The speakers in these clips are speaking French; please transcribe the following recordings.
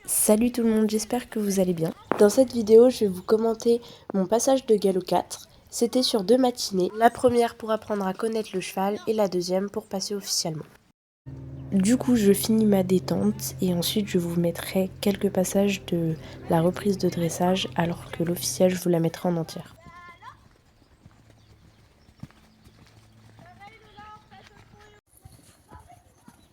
Salut tout le monde, j'espère que vous allez bien. Dans cette vidéo, je vais vous commenter mon passage de galop 4. C'était sur 2 matinées, la première pour apprendre à connaître le cheval et la deuxième pour passer officiellement. Du coup, je finis ma détente et ensuite je vous mettrai quelques passages de la reprise de dressage alors que l'officiel, je vous la mettrai en entière.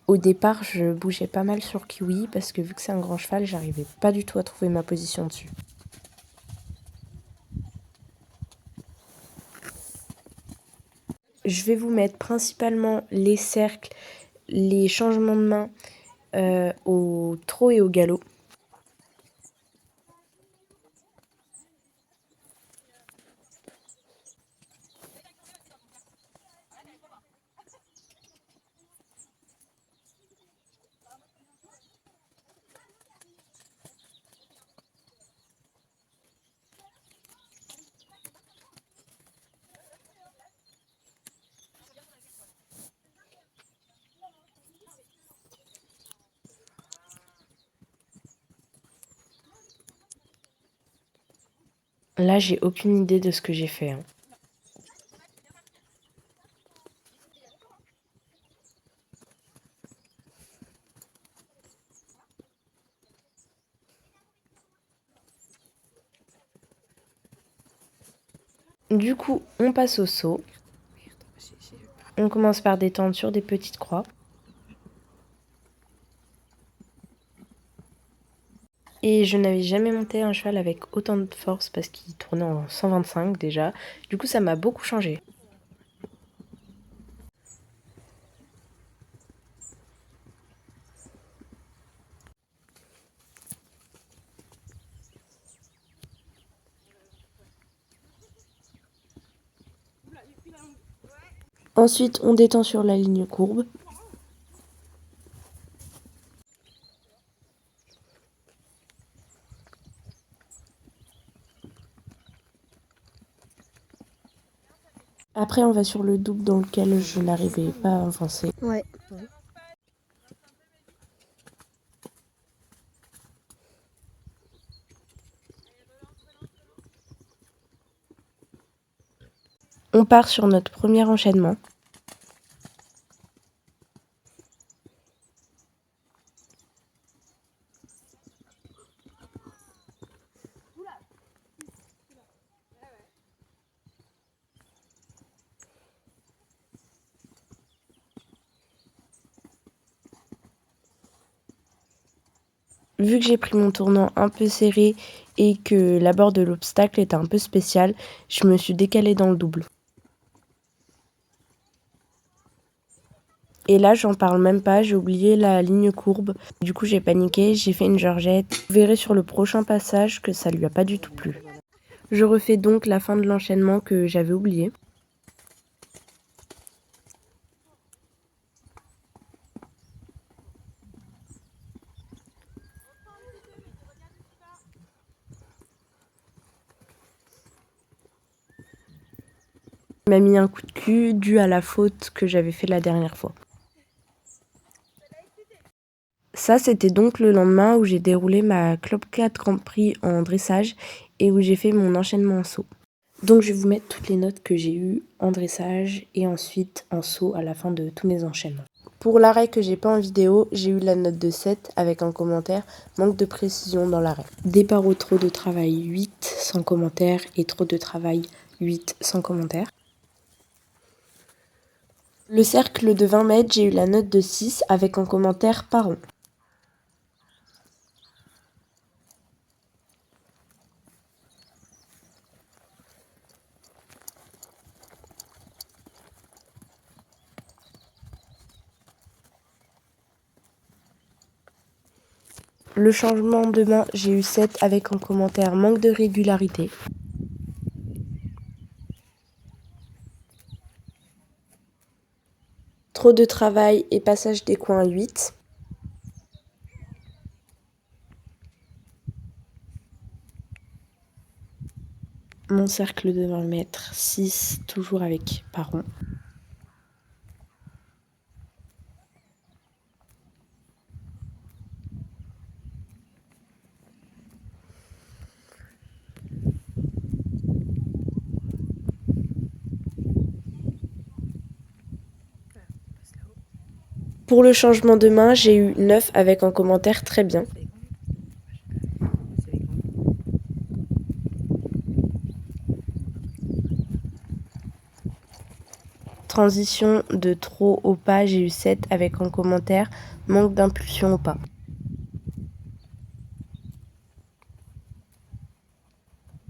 Au départ, je bougeais pas mal sur Kiwi parce que vu que c'est un grand cheval, j'arrivais pas du tout à trouver ma position dessus. Je vais vous mettre principalement les cercles, les changements de main au trot et au galop. Là, j'ai aucune idée de ce que j'ai fait. Du coup, on passe au saut. On commence par détendre sur des petites croix. Et je n'avais jamais monté un cheval avec autant de force parce qu'il tournait en 125 déjà. Du coup, ça m'a beaucoup changé. Ensuite, on détend sur la ligne courbe. Après, on va sur le double dans lequel je n'arrivais pas à avancer. Ouais. On part sur notre premier enchaînement. Vu que j'ai pris mon tournant un peu serré et que l'abord de l'obstacle était un peu spécial, je me suis décalée dans le double. Et là, j'en parle même pas, j'ai oublié la ligne courbe. Du coup, j'ai paniqué, j'ai fait une georgette. Vous verrez sur le prochain passage que ça lui a pas du tout plu. Je refais donc la fin de l'enchaînement que j'avais oublié. Il m'a mis un coup de cul dû à la faute que j'avais fait la dernière fois. Ça, c'était donc le lendemain où j'ai déroulé ma Club 4 Grand Prix en dressage et où j'ai fait mon enchaînement en saut. Donc je vais vous mettre toutes les notes que j'ai eues en dressage et ensuite en saut à la fin de tous mes enchaînements. Pour l'arrêt que j'ai pas en vidéo, j'ai eu la note de 7 avec un commentaire manque de précision dans l'arrêt. Départ au trot de travail 8 sans commentaire et trot de travail 8 sans commentaire. Le cercle de 20 mètres, j'ai eu la note de 6 avec un commentaire pas rond. Le changement de main, j'ai eu 7 avec un commentaire manque de régularité. Trop de travail et passage des coins 8. Mon cercle de 20 mètres 6, toujours avec pas rond. Pour le changement de main, j'ai eu 9 avec un commentaire très bien. Transition de trop au pas, j'ai eu 7 avec un commentaire manque d'impulsion au pas.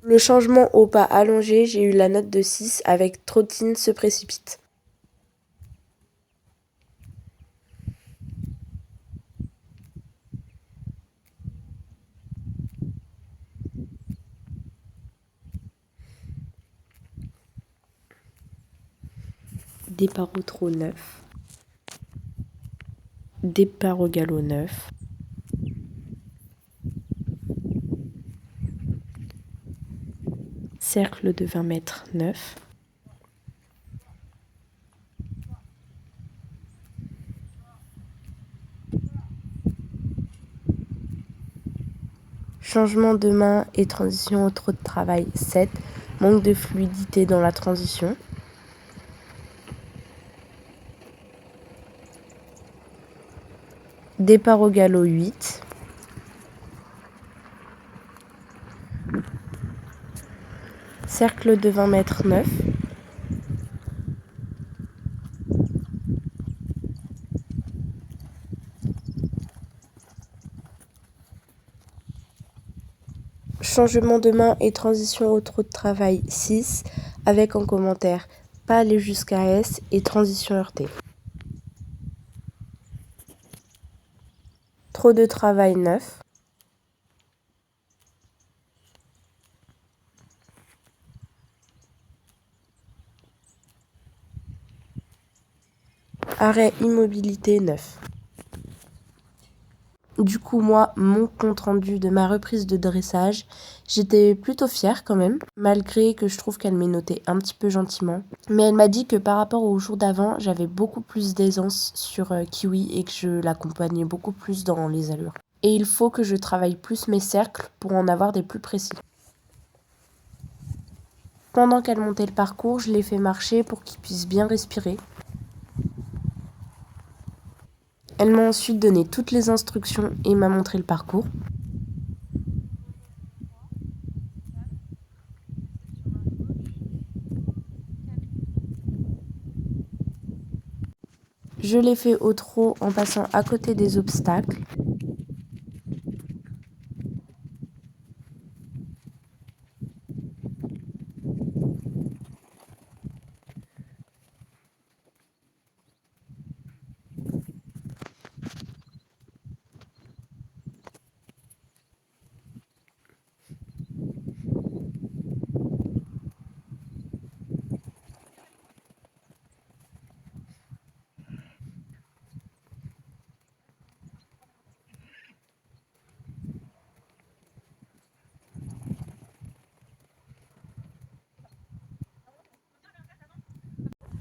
Le changement au pas allongé, j'ai eu la note de 6 avec trottine se précipite. Départ au trot 9. Départ au galop 9. Cercle de 20 mètres 9. Changement de main et transition au trot de travail 7. Manque de fluidité dans la transition. Départ au galop 8. Cercle de 20 mètres 9. Changement de main et transition au trot de travail 6 avec en commentaire pas aller jusqu'à S et transition heurtée. Trot de travail 9. Arrêt immobilité 9. Du coup, moi, mon compte rendu de ma reprise de dressage, j'étais plutôt fière quand même, malgré que je trouve qu'elle m'ait noté un petit peu gentiment. Mais elle m'a dit que par rapport au jour d'avant, j'avais beaucoup plus d'aisance sur Kiwi et que je l'accompagnais beaucoup plus dans les allures. Et il faut que je travaille plus mes cercles pour en avoir des plus précis. Pendant qu'elle montait le parcours, je l'ai fait marcher pour qu'il puisse bien respirer. Elle m'a ensuite donné toutes les instructions et m'a montré le parcours. Je l'ai fait au trot en passant à côté des obstacles.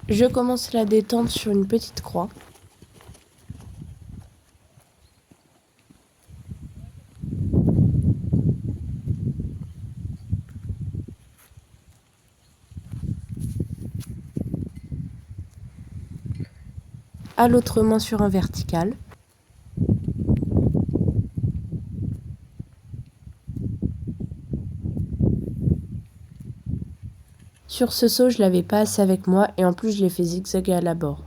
Je commence la détente sur une petite croix. À l'autre main sur un vertical. Sur ce saut, je l'avais pas assez avec moi et en plus je l'ai fait zigzaguer à la bord.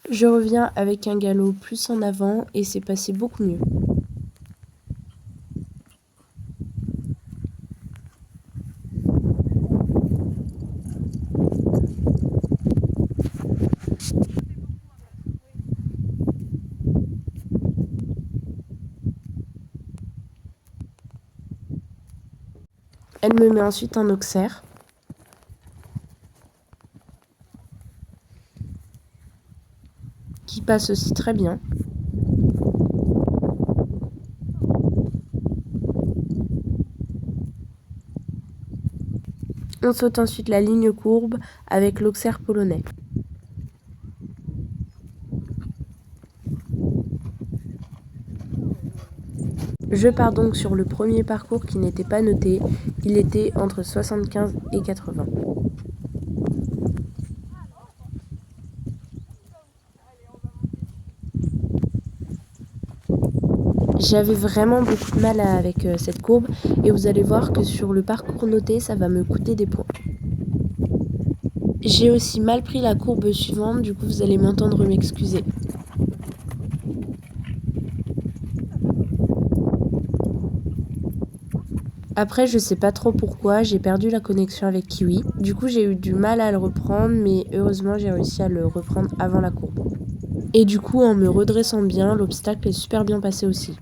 Je reviens avec un galop plus en avant et c'est passé beaucoup mieux. Elle me met ensuite un auxerre. Qui passe aussi très bien. On saute ensuite la ligne courbe avec l'auxerre polonais. Je pars donc sur le premier parcours qui n'était pas noté, il était entre 75 et 80. J'avais vraiment beaucoup de mal avec cette courbe et vous allez voir que sur le parcours noté, ça va me coûter des points. J'ai aussi mal pris la courbe suivante, du coup vous allez m'entendre m'excuser. Après, je sais pas trop pourquoi, j'ai perdu la connexion avec Kiwi. Du coup, j'ai eu du mal à le reprendre, mais heureusement, j'ai réussi à le reprendre avant la courbe. Et du coup, en me redressant bien, l'obstacle est super bien passé aussi.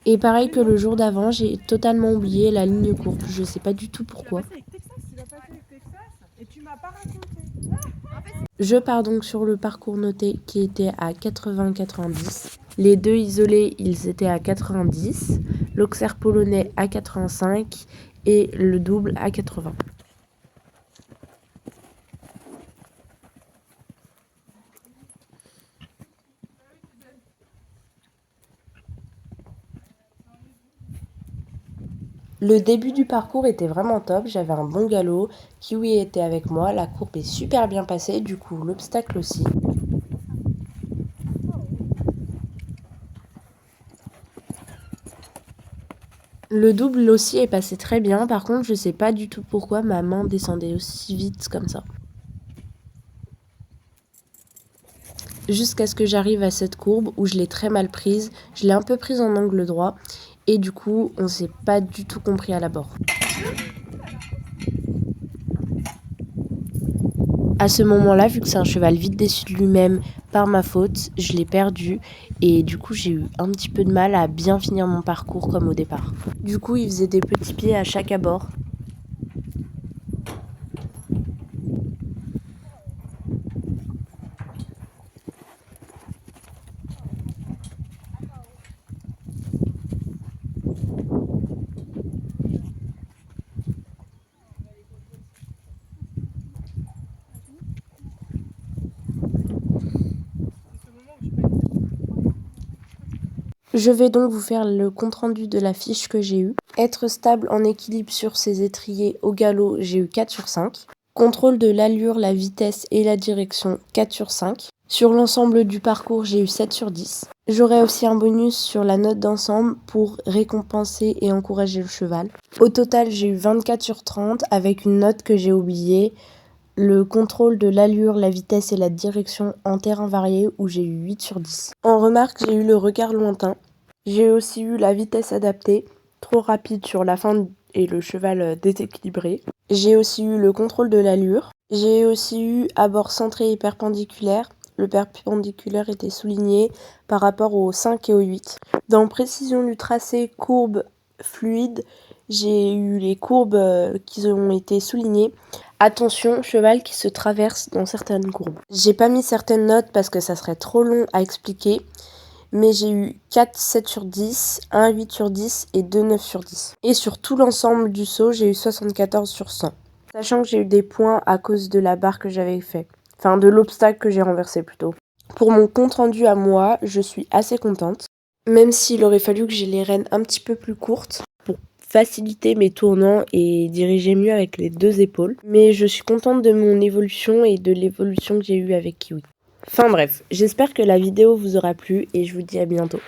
Et pareil que le jour d'avant, j'ai totalement oublié la ligne courbe. Je sais pas du tout pourquoi. Je pars donc sur le parcours noté qui était à 80-90. Les deux isolés, ils étaient à 90. L'Auxerre polonais à 85 et le double à 80. Le début du parcours était vraiment top, j'avais un bon galop, Kiwi était avec moi, la courbe est super bien passée, du coup l'obstacle aussi. Le double aussi est passé très bien, par contre je sais pas du tout pourquoi ma main descendait aussi vite comme ça. Jusqu'à ce que j'arrive à cette courbe où je l'ai très mal prise, je l'ai un peu prise en angle droit et du coup on s'est pas du tout compris à l'abord. À ce moment-là, vu que c'est un cheval vite déçu de lui-même par ma faute, je l'ai perdu et du coup j'ai eu un petit peu de mal à bien finir mon parcours comme au départ. Du coup il faisait des petits pieds à chaque abord. Je vais donc vous faire le compte-rendu de la fiche que j'ai eue. Être stable en équilibre sur ses étriers au galop, j'ai eu 4 sur 5. Contrôle de l'allure, la vitesse et la direction, 4 sur 5. Sur l'ensemble du parcours, j'ai eu 7 sur 10. J'aurai aussi un bonus sur la note d'ensemble pour récompenser et encourager le cheval. Au total, j'ai eu 24 sur 30 avec une note que j'ai oubliée. Le contrôle de l'allure, la vitesse et la direction en terrain varié où j'ai eu 8 sur 10. En remarque, j'ai eu le regard lointain. J'ai aussi eu la vitesse adaptée, trop rapide sur la fin et le cheval déséquilibré. J'ai aussi eu le contrôle de l'allure. J'ai aussi eu abord centré et perpendiculaire. Le perpendiculaire était souligné par rapport au 5 et au 8. Dans précision du tracé, courbe, fluide, j'ai eu les courbes qui ont été soulignées. Attention, cheval qui se traverse dans certaines courbes. J'ai pas mis certaines notes parce que ça serait trop long à expliquer, mais j'ai eu 4 7 sur 10, 1 8 sur 10 et 2 9 sur 10. Et sur tout l'ensemble du saut, j'ai eu 74 sur 100. Sachant que j'ai eu des points à cause de la barre que j'avais fait. Enfin, de l'obstacle que j'ai renversé plutôt. Pour mon compte rendu à moi, je suis assez contente. Même s'il aurait fallu que j'ai les rênes un petit peu plus courtes pour faciliter mes tournants et diriger mieux avec les deux épaules. Mais je suis contente de mon évolution et de l'évolution que j'ai eue avec Kiwi. Enfin bref, j'espère que la vidéo vous aura plu et je vous dis à bientôt.